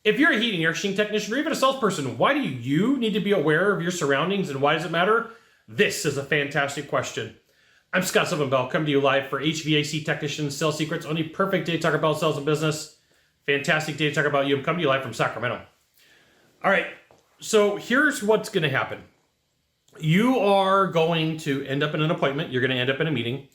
If you're a heating and air conditioning technician or even a salesperson, why do you need to be aware of your surroundings and why does it matter? This is a fantastic question. I'm Scott Silvenbell, coming to you live for HVAC Technicians Sales Secrets. Only perfect day to talk about sales and business. Fantastic day to talk about you. I'm coming to you live from Sacramento. All right, so here's what's going to happen. You are going to end up in an appointment. You're going to end up in a meeting,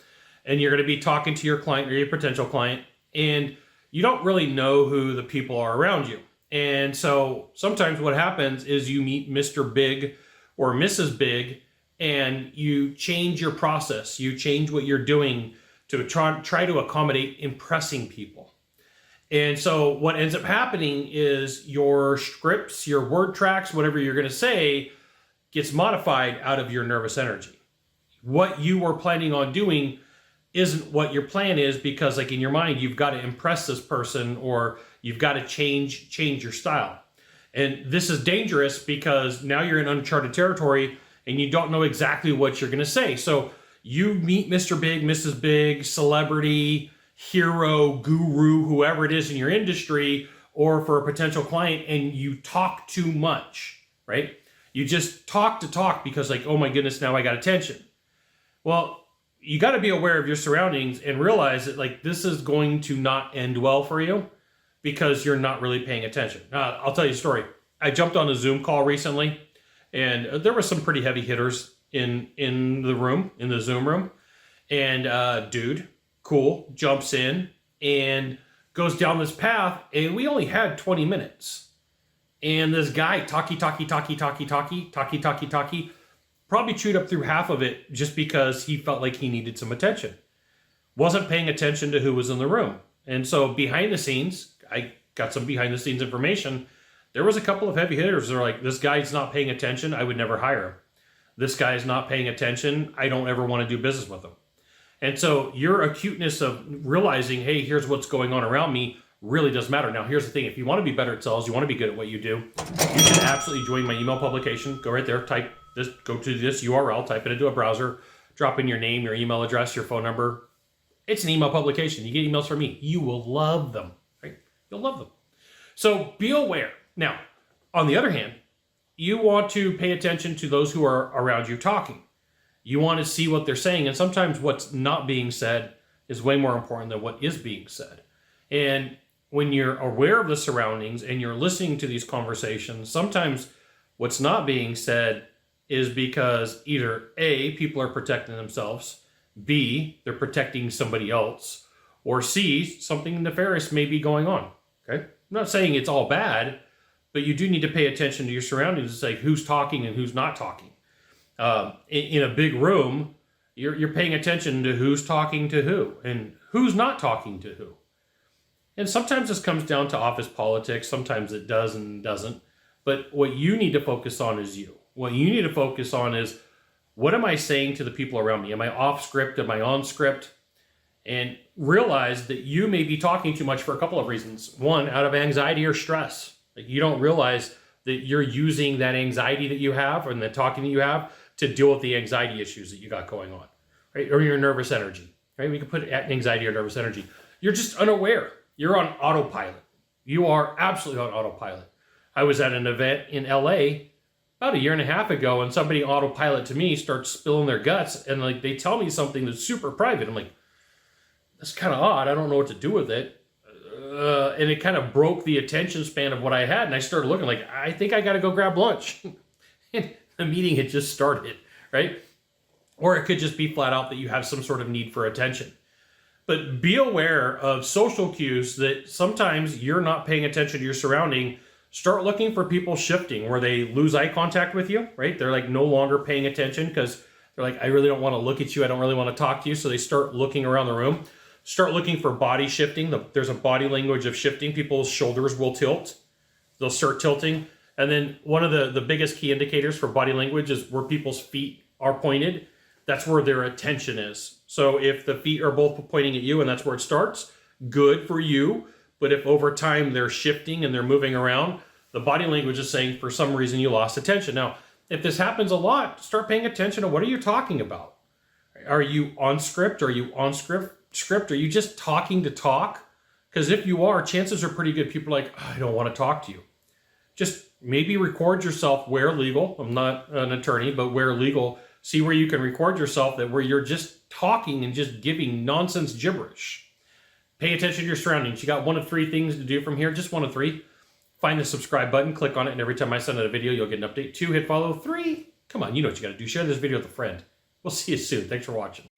and you're going to be talking to your client or your potential client, and you don't really know who the people are around you. And so sometimes what happens is you meet Mr. Big or Mrs. Big, and you change your process. You change what you're doing to try to accommodate impressing people. And so what ends up happening is your scripts, your word tracks, whatever you're going to say gets modified out of your nervous energy. What you were planning on doing isn't what your plan is, because like in your mind, you've got to impress this person or you've got to change your style. And this is dangerous because now you're in uncharted territory and you don't know exactly what you're going to say. So you meet Mr. Big, Mrs. Big, celebrity, hero, guru, whoever it is in your industry, or for a potential client, and you talk too much, right? You just talk to talk because like, oh my goodness, now I got attention. Well, you got to be aware of your surroundings and realize that like this is going to not end well for you because you're not really paying attention. I'll tell you a story. I jumped on a Zoom call recently, and there were some pretty heavy hitters in the room, in the Zoom room. And dude, cool, jumps in and goes down this path, and we only had 20 minutes. And this guy, talkie, probably chewed up through half of it just because he felt like he needed some attention. Wasn't paying attention to who was in the room. And so behind the scenes, I got some behind the scenes information. There was a couple of heavy hitters that are like, this guy's not paying attention, I would never hire him. This guy's not paying attention, I don't ever want to do business with him. And so your acuteness of realizing, hey, here's what's going on around me really does matter. Now, here's the thing. If you want to be better at sales, you want to be good at what you do, you should absolutely join my email publication. Go right there, type this, go to this URL, type it into a browser, drop in your name, your email address, your phone number. It's an email publication. You get emails from me. You will love them, right? You'll love them. So be aware. Now, on the other hand, you want to pay attention to those who are around you talking. You want to see what they're saying. And sometimes what's not being said is way more important than what is being said. And when you're aware of the surroundings and you're listening to these conversations, sometimes what's not being said is because either A, people are protecting themselves, B, they're protecting somebody else, or C, something nefarious may be going on. Okay? I'm not saying it's all bad, but you do need to pay attention to your surroundings and say who's talking and who's not talking. In a big room, you're paying attention to who's talking to who and who's not talking to who. And sometimes this comes down to office politics. Sometimes it does and doesn't. But what you need to focus on is you. What you need to focus on is, what am I saying to the people around me? Am I off script? Am I on script? And realize that you may be talking too much for a couple of reasons. One, out of anxiety or stress. Like you don't realize that you're using that anxiety that you have and the talking that you have to deal with the anxiety issues that you got going on, right? Or your nervous energy, right? We can put anxiety or nervous energy. You're just unaware. You're on autopilot. You are absolutely on autopilot. I was at an event in LA about a year and a half ago, and somebody autopilot to me starts spilling their guts, and like they tell me something that's super private. I'm like, that's kind of odd. I don't know what to do with it. And it kind of broke the attention span of what I had, and I started looking like, I think I got to go grab lunch. And the meeting had just started, right? Or it could just be flat out that you have some sort of need for attention. But be aware of social cues that sometimes you're not paying attention to your surrounding. Start looking for people shifting where they lose eye contact with you, right? They're like no longer paying attention because they're like, I really don't want to look at you. I don't really want to talk to you. So they start looking around the room. Start looking for body shifting. There's a body language of shifting. People's shoulders will tilt. They'll start tilting. And then one of the biggest key indicators for body language is where people's feet are pointed. That's where their attention is. So if the feet are both pointing at you and that's where it starts, good for you. But if over time they're shifting and they're moving around, the body language is saying for some reason you lost attention. Now, if this happens a lot, start paying attention to what are you talking about? Are you on script? Are you on script? Are you just talking to talk? Because if you are, chances are pretty good people are like, "Oh, I don't want to talk to you." Just maybe record yourself where legal. I'm not an attorney, but where legal, see where you can record yourself that where you're just talking and just giving nonsense gibberish. Pay attention to your surroundings. You got one of three things to do from here, just one of three. Find the subscribe button, click on it, and every time I send out a video, you'll get an update. 2, hit follow. 3, come on, you know what you got to do. Share this video with a friend. We'll see you soon. Thanks for watching.